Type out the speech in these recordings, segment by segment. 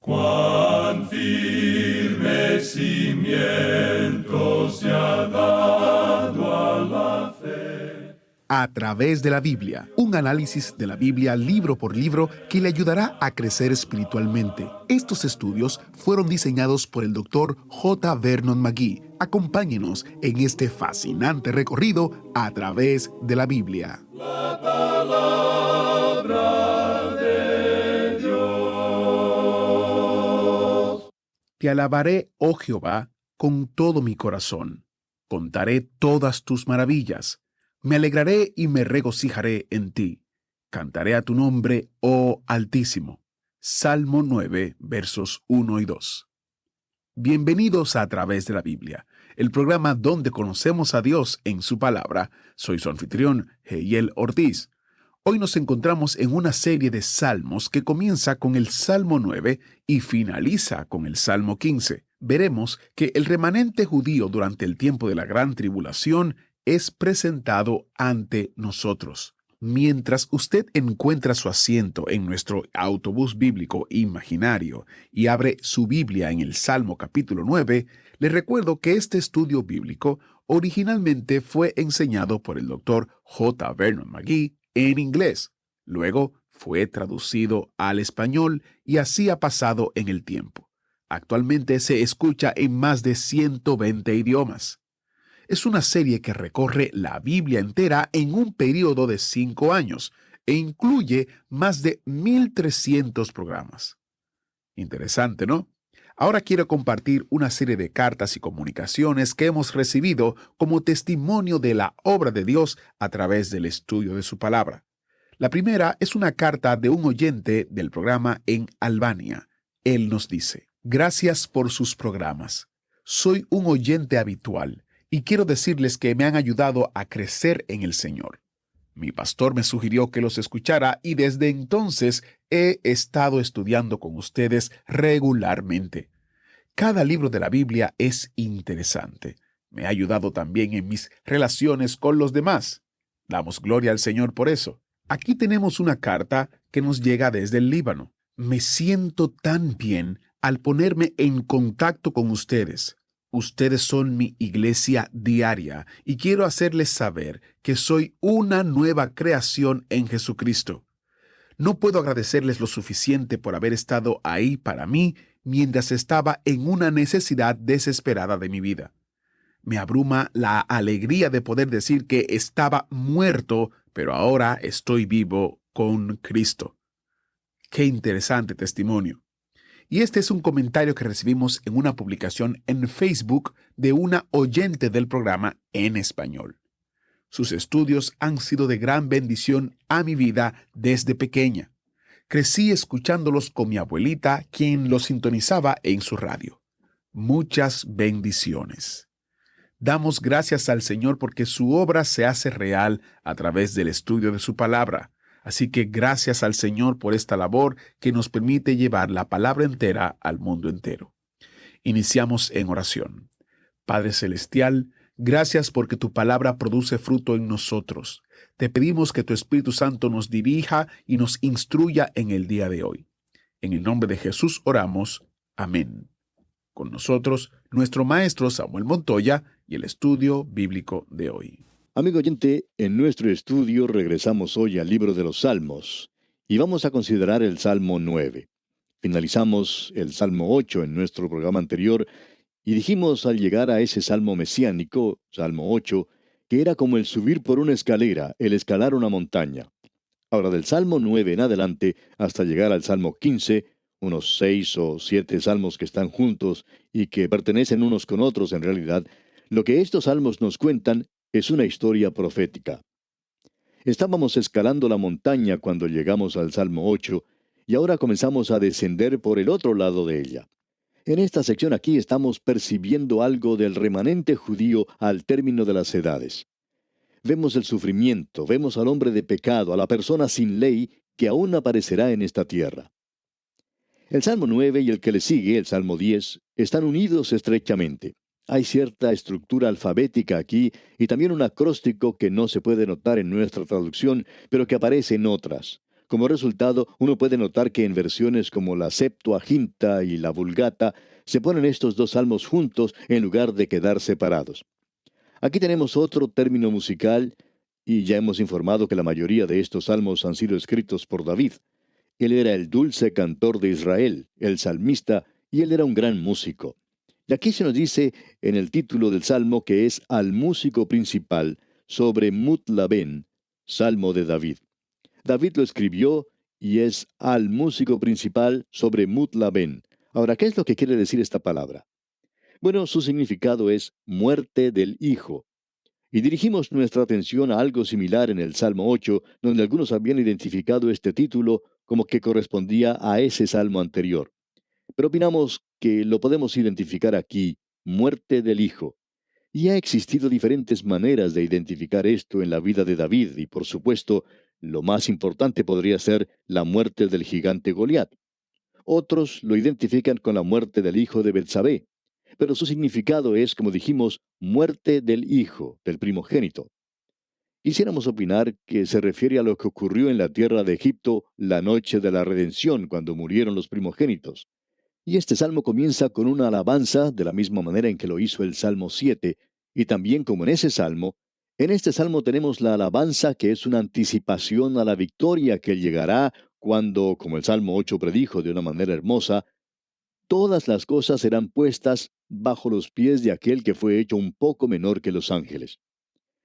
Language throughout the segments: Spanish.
Cuán firme cimiento se ha dado a la fe. A través de la Biblia, un análisis de la Biblia libro por libro que le ayudará a crecer espiritualmente. Estos estudios fueron diseñados por el Dr. J. Vernon McGee. Acompáñenos en este fascinante recorrido a través de la Biblia. La palabra de Dios. Te alabaré, oh Jehová, con todo mi corazón. Contaré todas tus maravillas. Me alegraré y me regocijaré en ti. Cantaré a tu nombre, oh Altísimo. Salmo 9, versos 1 y 2. Bienvenidos a Través de la Biblia, el programa donde conocemos a Dios en su palabra. Soy su anfitrión, Heiel Ortiz. Hoy nos encontramos en una serie de salmos que comienza con el Salmo 9 y finaliza con el Salmo 15. Veremos que el remanente judío durante el tiempo de la gran tribulación es presentado ante nosotros. Mientras usted encuentra su asiento en nuestro autobús bíblico imaginario y abre su Biblia en el Salmo capítulo 9, le recuerdo que este estudio bíblico originalmente fue enseñado por el Dr. J. Vernon McGee en inglés. Luego fue traducido al español y así ha pasado en el tiempo. Actualmente se escucha en más de 120 idiomas. Es una serie que recorre la Biblia entera en un periodo de 5 años e incluye más de 1,300 programas. Interesante, ¿no? Ahora quiero compartir una serie de cartas y comunicaciones que hemos recibido como testimonio de la obra de Dios a través del estudio de su palabra. La primera es una carta de un oyente del programa en Albania. Él nos dice: gracias por sus programas. Soy un oyente habitual y quiero decirles que me han ayudado a crecer en el Señor. Mi pastor me sugirió que los escuchara y desde entonces he estado estudiando con ustedes regularmente. Cada libro de la Biblia es interesante. Me ha ayudado también en mis relaciones con los demás. Damos gloria al Señor por eso. Aquí tenemos una carta que nos llega desde el Líbano. Me siento tan bien al ponerme en contacto con ustedes. Ustedes son mi iglesia diaria y quiero hacerles saber que soy una nueva creación en Jesucristo. No puedo agradecerles lo suficiente por haber estado ahí para mí mientras estaba en una necesidad desesperada de mi vida. Me abruma la alegría de poder decir que estaba muerto, pero ahora estoy vivo con Cristo. Qué interesante testimonio. Y este es un comentario que recibimos en una publicación en Facebook de una oyente del programa en español. Sus estudios han sido de gran bendición a mi vida desde pequeña. Crecí escuchándolos con mi abuelita, quien los sintonizaba en su radio. Muchas bendiciones. Damos gracias al Señor porque su obra se hace real a través del estudio de su palabra. Así que gracias al Señor por esta labor que nos permite llevar la palabra entera al mundo entero. Iniciamos en oración. Padre Celestial, gracias porque tu palabra produce fruto en nosotros. Te pedimos que tu Espíritu Santo nos dirija y nos instruya en el día de hoy. En el nombre de Jesús oramos. Amén. Con nosotros, nuestro maestro Samuel Montoya y el estudio bíblico de hoy. Amigo oyente, en nuestro estudio regresamos hoy al libro de los Salmos y vamos a considerar el Salmo 9. Finalizamos el Salmo 8 en nuestro programa anterior y dijimos al llegar a ese Salmo mesiánico, Salmo 8, que era como el subir por una escalera, el escalar una montaña. Ahora del Salmo 9 en adelante hasta llegar al Salmo 15, unos 6 o 7 salmos que están juntos y que pertenecen unos con otros en realidad, lo que estos salmos nos cuentan es una historia profética. Estábamos escalando la montaña cuando llegamos al Salmo 8 y ahora comenzamos a descender por el otro lado de ella. En esta sección aquí estamos percibiendo algo del remanente judío al término de las edades. Vemos el sufrimiento, vemos al hombre de pecado, a la persona sin ley que aún aparecerá en esta tierra. El Salmo 9 y el que le sigue, el Salmo 10, están unidos estrechamente. Hay cierta estructura alfabética aquí y también un acróstico que no se puede notar en nuestra traducción, pero que aparece en otras, Como resultado, uno puede notar que en versiones como la Septuaginta y la Vulgata se ponen estos dos salmos juntos en lugar de quedar separados. Aquí tenemos otro término musical y ya hemos informado que la mayoría de estos salmos han sido escritos por David. Él era el dulce cantor de Israel, el salmista, y él era un gran músico. Y aquí se nos dice en el título del salmo que es al músico principal sobre Mutlaben, salmo de David. David lo escribió y es al músico principal sobre Mutlaben. Ahora, ¿qué es lo que quiere decir esta palabra? Bueno, su significado es muerte del hijo. Y dirigimos nuestra atención a algo similar en el Salmo 8, donde algunos habían identificado este título como que correspondía a ese salmo anterior. Pero opinamos que lo podemos identificar aquí, muerte del hijo. Y ha existido diferentes maneras de identificar esto en la vida de David, y por supuesto, lo más importante podría ser la muerte del gigante Goliat. Otros lo identifican con la muerte del hijo de Betsabé, pero su significado es, como dijimos, muerte del hijo, del primogénito. Quisiéramos opinar que se refiere a lo que ocurrió en la tierra de Egipto la noche de la redención, cuando murieron los primogénitos. Y este salmo comienza con una alabanza, de la misma manera en que lo hizo el Salmo 7, y también como en ese salmo, en este salmo tenemos la alabanza que es una anticipación a la victoria que llegará cuando, como el Salmo 8 predijo de una manera hermosa, todas las cosas serán puestas bajo los pies de aquel que fue hecho un poco menor que los ángeles.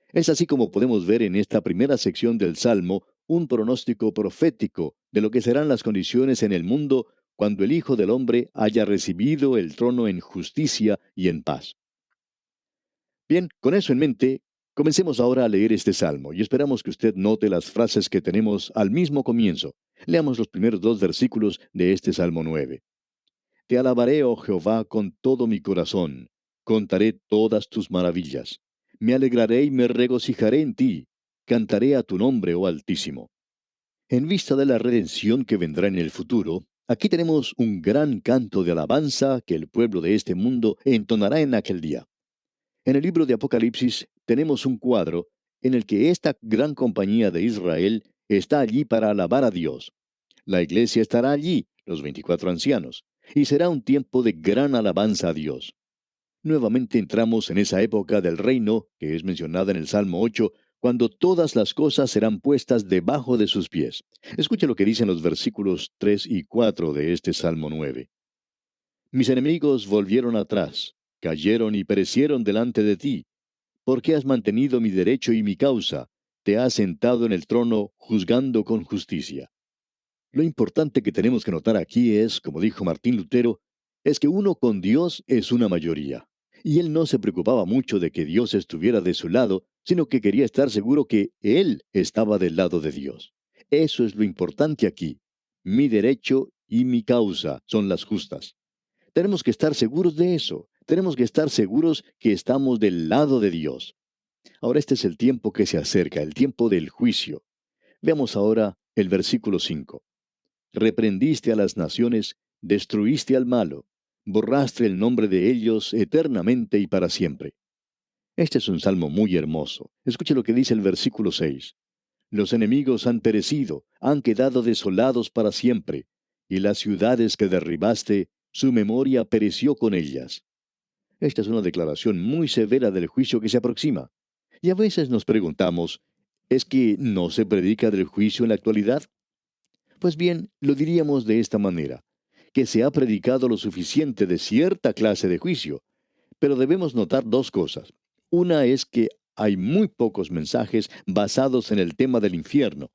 Es así como podemos ver en esta primera sección del Salmo un pronóstico profético de lo que serán las condiciones en el mundo cuando el Hijo del Hombre haya recibido el trono en justicia y en paz. Bien, con eso en mente, comencemos ahora a leer este Salmo y esperamos que usted note las frases que tenemos al mismo comienzo. Leamos los primeros dos versículos de este Salmo 9. Te alabaré, oh Jehová, con todo mi corazón. Contaré todas tus maravillas. Me alegraré y me regocijaré en ti. Cantaré a tu nombre, oh Altísimo. En vista de la redención que vendrá en el futuro, aquí tenemos un gran canto de alabanza que el pueblo de este mundo entonará en aquel día. En el libro de Apocalipsis tenemos un cuadro en el que esta gran compañía de Israel está allí para alabar a Dios. La iglesia estará allí, los 24 ancianos, y será un tiempo de gran alabanza a Dios. Nuevamente entramos en esa época del reino, que es mencionada en el Salmo 8, cuando todas las cosas serán puestas debajo de sus pies. Escuche lo que dicen los versículos 3 y 4 de este Salmo 9. Mis enemigos volvieron atrás, cayeron y perecieron delante de ti, porque has mantenido mi derecho y mi causa, te has sentado en el trono juzgando con justicia. Lo importante que tenemos que notar aquí es, como dijo Martín Lutero, es que uno con Dios es una mayoría. Y él no se preocupaba mucho de que Dios estuviera de su lado, sino que quería estar seguro que él estaba del lado de Dios. Eso es lo importante aquí. Mi derecho y mi causa son las justas. Tenemos que estar seguros de eso. Tenemos que estar seguros que estamos del lado de Dios. Ahora este es el tiempo que se acerca, el tiempo del juicio. Veamos ahora el versículo 5. Reprendiste a las naciones, destruiste al malo, borraste el nombre de ellos eternamente y para siempre. Este es un salmo muy hermoso. Escuche lo que dice el versículo 6. Los enemigos han perecido, han quedado desolados para siempre, y las ciudades que derribaste, su memoria pereció con ellas. Esta es una declaración muy severa del juicio que se aproxima. Y a veces nos preguntamos, ¿es que no se predica del juicio en la actualidad? Pues bien, lo diríamos de esta manera, que se ha predicado lo suficiente de cierta clase de juicio, pero debemos notar dos cosas. Una es que hay muy pocos mensajes basados en el tema del infierno.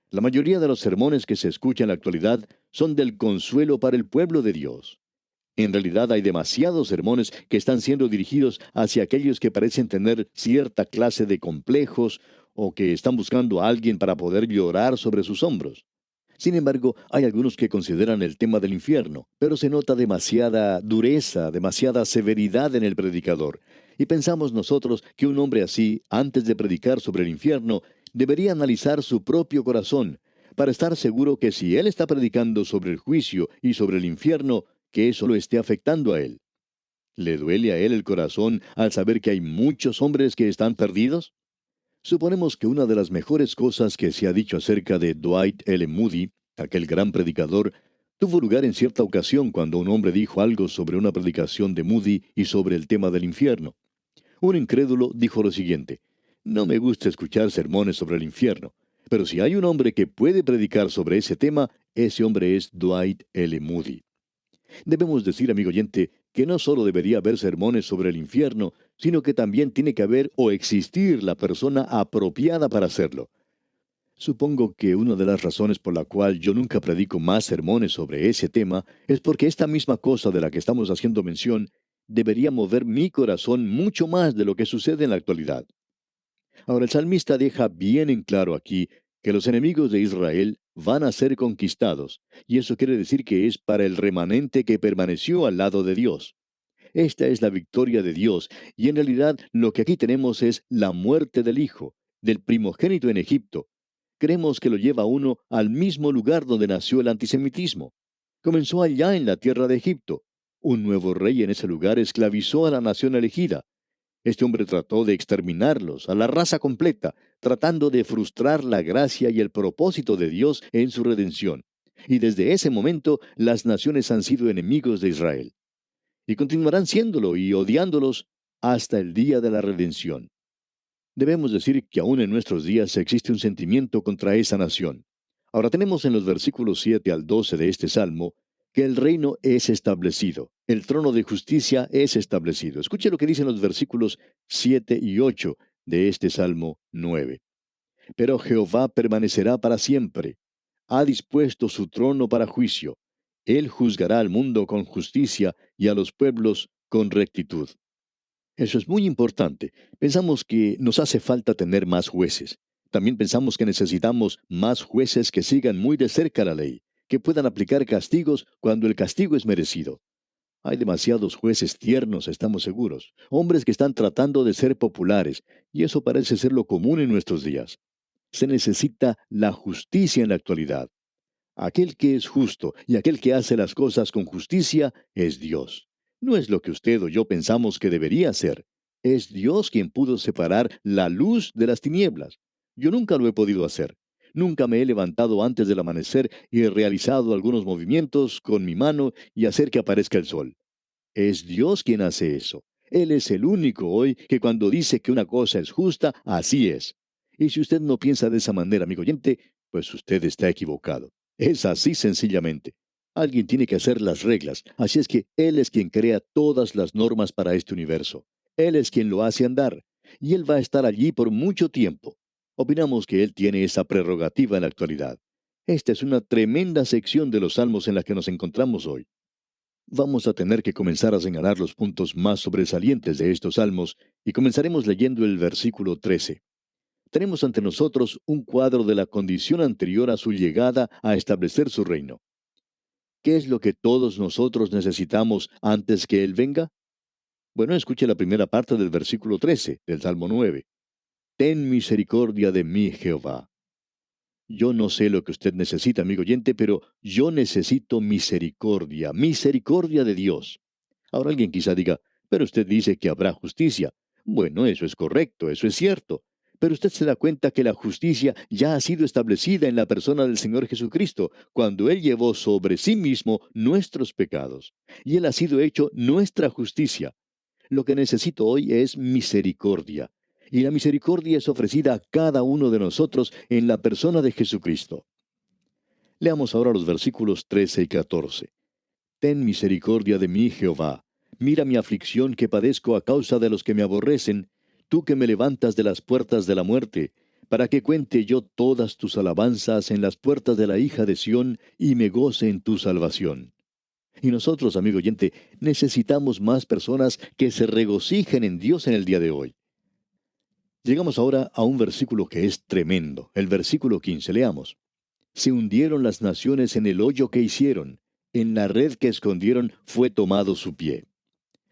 La mayoría de los sermones que se escuchan en la actualidad son del consuelo para el pueblo de Dios. En realidad hay demasiados sermones que están siendo dirigidos hacia aquellos que parecen tener cierta clase de complejos o que están buscando a alguien para poder llorar sobre sus hombros. Sin embargo, hay algunos que consideran el tema del infierno, pero se nota demasiada dureza, demasiada severidad en el predicador. Y pensamos nosotros que un hombre así, antes de predicar sobre el infierno, debería analizar su propio corazón, para estar seguro que si él está predicando sobre el juicio y sobre el infierno, que eso lo esté afectando a él. ¿Le duele a él el corazón al saber que hay muchos hombres que están perdidos? Suponemos que una de las mejores cosas que se ha dicho acerca de Dwight L. Moody, aquel gran predicador, tuvo lugar en cierta ocasión cuando un hombre dijo algo sobre una predicación de Moody y sobre el tema del infierno. Un incrédulo dijo lo siguiente: no me gusta escuchar sermones sobre el infierno, pero si hay un hombre que puede predicar sobre ese tema, ese hombre es Dwight L. Moody. Debemos decir, amigo oyente, que no solo debería haber sermones sobre el infierno, sino que también tiene que haber o existir la persona apropiada para hacerlo. Supongo que una de las razones por la cual yo nunca predico más sermones sobre ese tema es porque esta misma cosa de la que estamos haciendo mención debería mover mi corazón mucho más de lo que sucede en la actualidad. Ahora, el salmista deja bien en claro aquí que los enemigos de Israel van a ser conquistados, y eso quiere decir que es para el remanente que permaneció al lado de Dios. Esta es la victoria de Dios, y en realidad lo que aquí tenemos es la muerte del Hijo, del primogénito en Egipto. Creemos que lo lleva a uno al mismo lugar donde nació el antisemitismo. Comenzó allá en la tierra de Egipto. Un nuevo rey en ese lugar esclavizó a la nación elegida. Este hombre trató de exterminarlos, a la raza completa, tratando de frustrar la gracia y el propósito de Dios en su redención. Y desde ese momento las naciones han sido enemigos de Israel. Y continuarán siéndolo y odiándolos hasta el día de la redención. Debemos decir que aún en nuestros días existe un sentimiento contra esa nación. Ahora tenemos en los versículos 7 al 12 de este salmo que el reino es establecido, el trono de justicia es establecido. Escuche lo que dicen los versículos 7 y 8 de este salmo 9. Pero Jehová permanecerá para siempre. Ha dispuesto su trono para juicio. Él juzgará al mundo con justicia y a los pueblos con rectitud. Eso es muy importante. Pensamos que nos hace falta tener más jueces. También pensamos que necesitamos más jueces que sigan muy de cerca la ley, que puedan aplicar castigos cuando el castigo es merecido. Hay demasiados jueces tiernos, estamos seguros, hombres que están tratando de ser populares, y eso parece ser lo común en nuestros días. Se necesita la justicia en la actualidad. Aquel que es justo y aquel que hace las cosas con justicia es Dios. No es lo que usted o yo pensamos que debería ser. Es Dios quien pudo separar la luz de las tinieblas. Yo nunca lo he podido hacer. Nunca me he levantado antes del amanecer y he realizado algunos movimientos con mi mano y hacer que aparezca el sol. Es Dios quien hace eso. Él es el único hoy que cuando dice que una cosa es justa, así es. Y si usted no piensa de esa manera, amigo oyente, pues usted está equivocado. Es así sencillamente. Alguien tiene que hacer las reglas, así es que Él es quien crea todas las normas para este universo. Él es quien lo hace andar, y Él va a estar allí por mucho tiempo. Opinamos que Él tiene esa prerrogativa en la actualidad. Esta es una tremenda sección de los salmos en la que nos encontramos hoy. Vamos a tener que comenzar a señalar los puntos más sobresalientes de estos salmos, y comenzaremos leyendo el versículo 13. Tenemos ante nosotros un cuadro de la condición anterior a su llegada a establecer su reino. ¿Qué es lo que todos nosotros necesitamos antes que Él venga? Bueno, escuche la primera parte del versículo 13 del Salmo 9. Ten misericordia de mí, Jehová. Yo no sé lo que usted necesita, amigo oyente, pero yo necesito misericordia, misericordia de Dios. Ahora alguien quizá diga, pero usted dice que habrá justicia. Bueno, eso es correcto, eso es cierto. Pero usted se da cuenta que la justicia ya ha sido establecida en la persona del Señor Jesucristo, cuando Él llevó sobre sí mismo nuestros pecados. Y Él ha sido hecho nuestra justicia. Lo que necesito hoy es misericordia. Y la misericordia es ofrecida a cada uno de nosotros en la persona de Jesucristo. Leamos ahora los versículos 13 y 14. Ten misericordia de mí, Jehová. Mira mi aflicción que padezco a causa de los que me aborrecen, tú que me levantas de las puertas de la muerte, para que cuente yo todas tus alabanzas en las puertas de la hija de Sión y me goce en tu salvación. Y nosotros, amigo oyente, necesitamos más personas que se regocijen en Dios en el día de hoy. Llegamos ahora a un versículo que es tremendo, el versículo 15. Leamos. Se hundieron las naciones en el hoyo que hicieron, en la red que escondieron fue tomado su pie.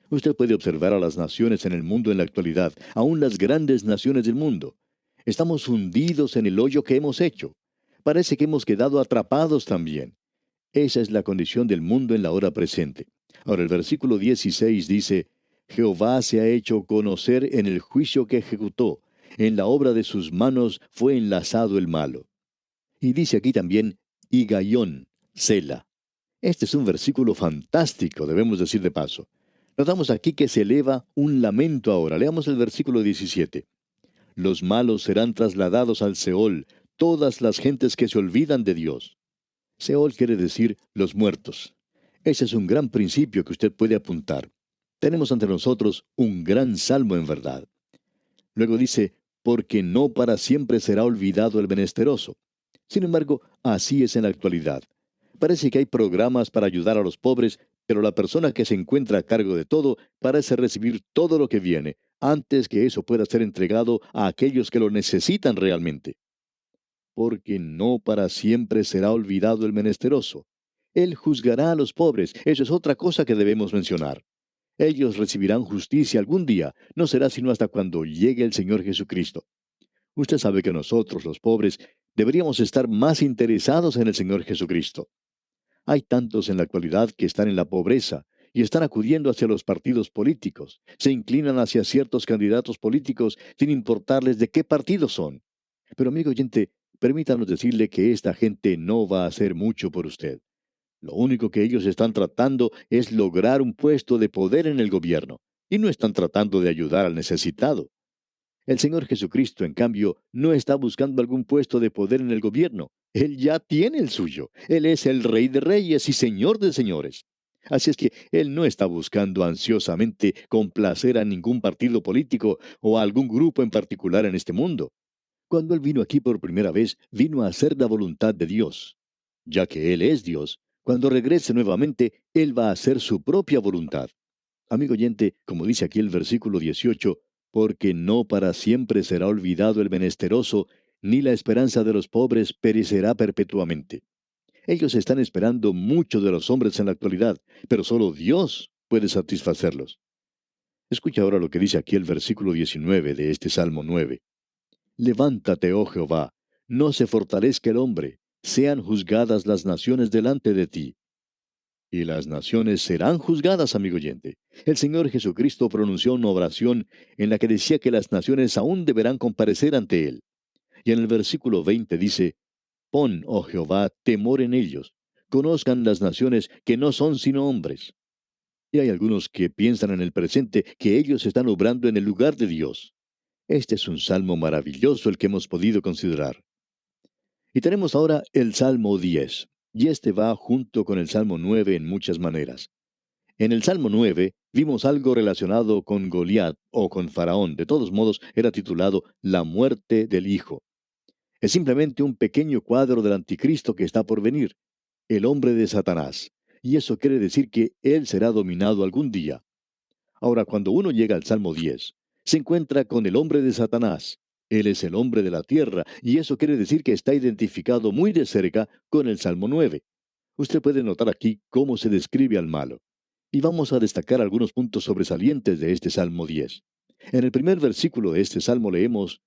Usted puede observar a las naciones en el mundo en la actualidad, aún las grandes naciones del mundo. Estamos hundidos en el hoyo que hemos hecho. Parece que hemos quedado atrapados también. Esa es la condición del mundo en la hora presente. Ahora el versículo 16 dice, Jehová se ha hecho conocer en el juicio que ejecutó, En la obra de sus manos fue enlazado el malo. Y dice aquí también, y Gaión, Sela. Este es un versículo fantástico, debemos decir de paso. Notamos aquí que se eleva un lamento ahora. Leamos el versículo 17. Los malos serán trasladados al Seol, todas las gentes que se olvidan de Dios. Seol quiere decir los muertos. Ese es un gran principio que usted puede apuntar. Tenemos ante nosotros un gran salmo en verdad. Luego dice, porque no para siempre será olvidado el menesteroso. Sin embargo, así es en la actualidad. Parece que hay programas para ayudar a los pobres, pero la persona que se encuentra a cargo de todo parece recibir todo lo que viene, antes que eso pueda ser entregado a aquellos que lo necesitan realmente. Porque no para siempre será olvidado el menesteroso. Él juzgará a los pobres, eso es otra cosa que debemos mencionar. Ellos recibirán justicia algún día, no será sino hasta cuando llegue el Señor Jesucristo. Usted sabe que nosotros, los pobres, deberíamos estar más interesados en el Señor Jesucristo. Hay tantos en la actualidad que están en la pobreza y están acudiendo hacia los partidos políticos. Se inclinan hacia ciertos candidatos políticos sin importarles de qué partido son. Pero amigo oyente, permítanos decirle que esta gente no va a hacer mucho por usted. Lo único que ellos están tratando es lograr un puesto de poder en el gobierno, y no están tratando de ayudar al necesitado. El Señor Jesucristo, en cambio, no está buscando algún puesto de poder en el gobierno. Él ya tiene el suyo. Él es el Rey de Reyes y Señor de Señores. Así es que Él no está buscando ansiosamente complacer a ningún partido político o a algún grupo en particular en este mundo. Cuando Él vino aquí por primera vez, vino a hacer la voluntad de Dios. Ya que Él es Dios, cuando regrese nuevamente, Él va a hacer su propia voluntad. Amigo oyente, como dice aquí el versículo 18, porque no para siempre será olvidado el menesteroso, ni la esperanza de los pobres perecerá perpetuamente. Ellos están esperando mucho de los hombres en la actualidad, pero solo Dios puede satisfacerlos. Escucha ahora lo que dice aquí el versículo 19 de este Salmo 9. Levántate, oh Jehová, no se fortalezca el hombre, sean juzgadas las naciones delante de ti. Y las naciones serán juzgadas, amigo oyente. El Señor Jesucristo pronunció una oración en la que decía que las naciones aún deberán comparecer ante Él. Y en el versículo 20 dice, Pon, oh Jehová, temor en ellos. Conozcan las naciones que no son sino hombres. Y hay algunos que piensan en el presente que ellos están obrando en el lugar de Dios. Este es un salmo maravilloso el que hemos podido considerar. Y tenemos ahora el Salmo 10, y este va junto con el Salmo 9 en muchas maneras. En el Salmo 9 vimos algo relacionado con Goliat o con Faraón. De todos modos, era titulado La muerte del Hijo. Es simplemente un pequeño cuadro del anticristo que está por venir, el hombre de Satanás. Y eso quiere decir que él será dominado algún día. Ahora, cuando uno llega al Salmo 10, se encuentra con el hombre de Satanás. Él es el hombre de la tierra, y eso quiere decir que está identificado muy de cerca con el Salmo 9. Usted puede notar aquí cómo se describe al malo. Y vamos a destacar algunos puntos sobresalientes de este Salmo 10. En el primer versículo de este Salmo leemos,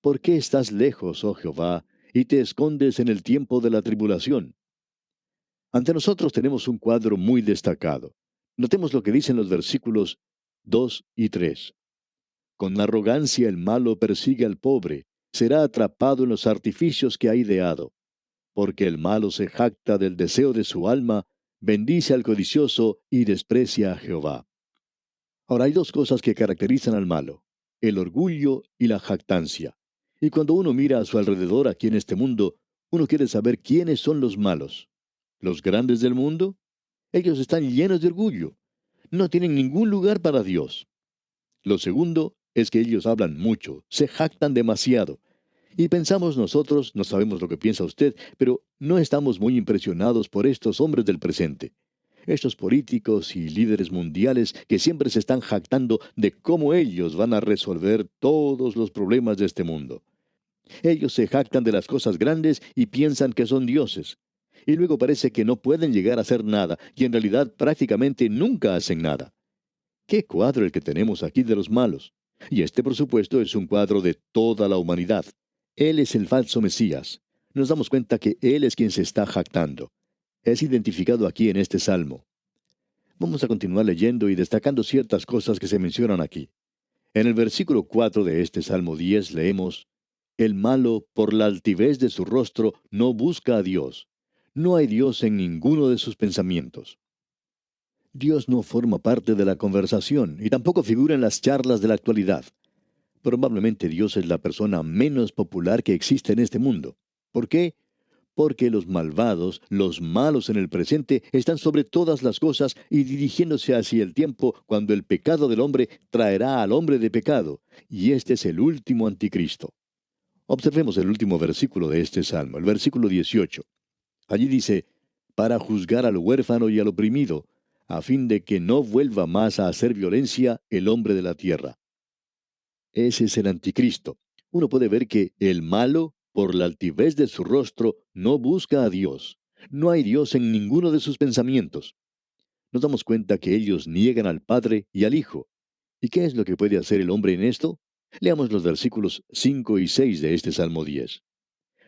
¿Por qué estás lejos, oh Jehová, y te escondes en el tiempo de la tribulación? Ante nosotros tenemos un cuadro muy destacado. Notemos lo que dicen los versículos 2 y 3. Con arrogancia el malo persigue al pobre, será atrapado en los artificios que ha ideado. Porque el malo se jacta del deseo de su alma, bendice al codicioso y desprecia a Jehová. Ahora hay dos cosas que caracterizan al malo, el orgullo y la jactancia. Y cuando uno mira a su alrededor aquí en este mundo, uno quiere saber quiénes son los malos. ¿Los grandes del mundo? Ellos están llenos de orgullo. No tienen ningún lugar para Dios. Lo segundo es que ellos hablan mucho, se jactan demasiado. Y pensamos nosotros, no sabemos lo que piensa usted, pero no estamos muy impresionados por estos hombres del presente. Estos políticos y líderes mundiales que siempre se están jactando de cómo ellos van a resolver todos los problemas de este mundo. Ellos se jactan de las cosas grandes y piensan que son dioses. Y luego parece que no pueden llegar a hacer nada, y en realidad prácticamente nunca hacen nada. ¿Qué cuadro el que tenemos aquí de los malos? Y este, por supuesto, es un cuadro de toda la humanidad. Él es el falso Mesías. Nos damos cuenta que Él es quien se está jactando. Es identificado aquí en este salmo. Vamos a continuar leyendo y destacando ciertas cosas que se mencionan aquí. En el versículo 4 de este Salmo 10 leemos, El malo, por la altivez de su rostro, no busca a Dios. No hay Dios en ninguno de sus pensamientos. Dios no forma parte de la conversación y tampoco figura en las charlas de la actualidad. Probablemente Dios es la persona menos popular que existe en este mundo. ¿Por qué? Porque los malvados, los malos en el presente, están sobre todas las cosas y dirigiéndose hacia el tiempo cuando el pecado del hombre traerá al hombre de pecado, y este es el último anticristo. Observemos el último versículo de este salmo, el versículo 18. Allí dice, para juzgar al huérfano y al oprimido, a fin de que no vuelva más a hacer violencia el hombre de la tierra. Ese es el anticristo. Uno puede ver que el malo, por la altivez de su rostro, no busca a Dios. No hay Dios en ninguno de sus pensamientos. Nos damos cuenta que ellos niegan al Padre y al Hijo. ¿Y qué es lo que puede hacer el hombre en esto? Leamos los versículos 5 y 6 de este Salmo 10.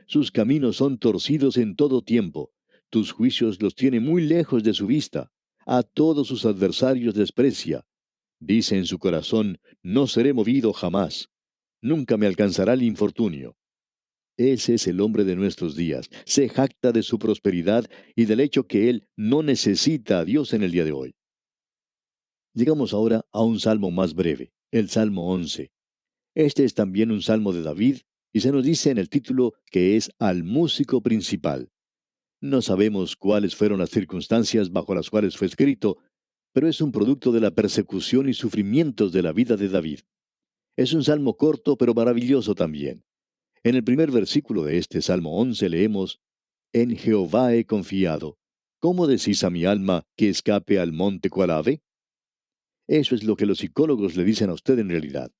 Sus caminos son torcidos en todo tiempo. Tus juicios los tiene muy lejos de su vista. A todos sus adversarios desprecia. Dice en su corazón, no seré movido jamás. Nunca me alcanzará el infortunio. Ese es el hombre de nuestros días. Se jacta de su prosperidad y del hecho que él no necesita a Dios en el día de hoy. Llegamos ahora a un salmo más breve, el Salmo 11. Este es también un salmo de David y se nos dice en el título que es al músico principal. No sabemos cuáles fueron las circunstancias bajo las cuales fue escrito, pero es un producto de la persecución y sufrimientos de la vida de David. Es un salmo corto pero maravilloso también. En el primer versículo de este Salmo 11 leemos, En Jehová he confiado. ¿Cómo decís a mi alma que escape al monte cual ave? Eso es lo que los psicólogos le dicen a usted en realidad.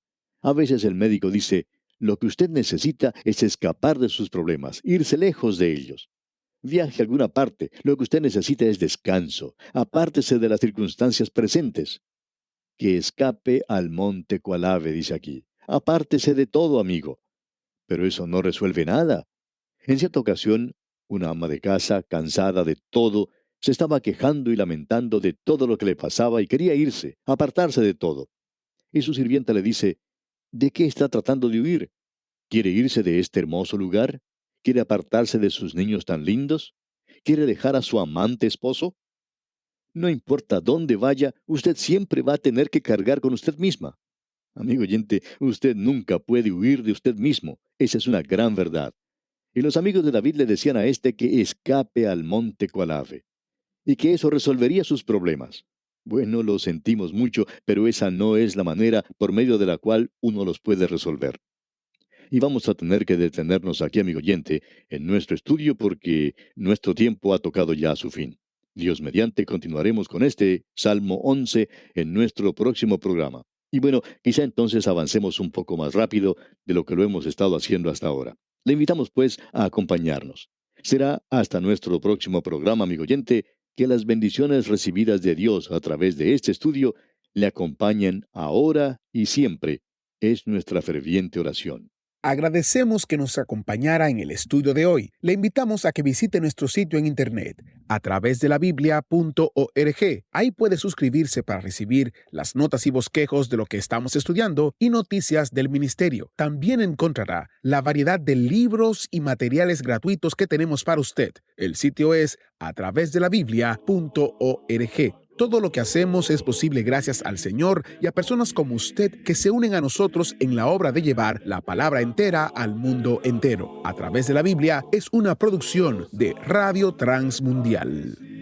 A veces el médico dice, lo que usted necesita es escapar de sus problemas, irse lejos de ellos. Viaje a alguna parte, lo que usted necesita es descanso, apártese de las circunstancias presentes. Que escape al monte cual ave, dice aquí. Apártese de todo, amigo. Pero eso no resuelve nada. En cierta ocasión, una ama de casa, cansada de todo, se estaba quejando y lamentando de todo lo que le pasaba y quería irse, apartarse de todo. Y su sirvienta le dice, ¿de qué está tratando de huir? ¿Quiere irse de este hermoso lugar? ¿Quiere apartarse de sus niños tan lindos? ¿Quiere dejar a su amante esposo? No importa dónde vaya, usted siempre va a tener que cargar con usted misma. Amigo oyente, usted nunca puede huir de usted mismo. Esa es una gran verdad. Y los amigos de David le decían a este que escape al monte cual ave, y que eso resolvería sus problemas. Bueno, lo sentimos mucho, pero esa no es la manera por medio de la cual uno los puede resolver. Y vamos a tener que detenernos aquí, amigo oyente, en nuestro estudio porque nuestro tiempo ha tocado ya a su fin. Dios mediante, continuaremos con este Salmo 11 en nuestro próximo programa. Y bueno, quizá entonces avancemos un poco más rápido de lo que lo hemos estado haciendo hasta ahora. Le invitamos pues a acompañarnos. Será hasta nuestro próximo programa, amigo oyente, que las bendiciones recibidas de Dios a través de este estudio le acompañen ahora y siempre. Es nuestra ferviente oración. Agradecemos que nos acompañara en el estudio de hoy. Le invitamos a que visite nuestro sitio en internet a través de la biblia.org. Ahí puede suscribirse para recibir las notas y bosquejos de lo que estamos estudiando y noticias del ministerio. También encontrará la variedad de libros y materiales gratuitos que tenemos para usted. El sitio es a través de la biblia.org. Todo lo que hacemos es posible gracias al Señor y a personas como usted que se unen a nosotros en la obra de llevar la palabra entera al mundo entero. A través de la Biblia es una producción de Radio Transmundial.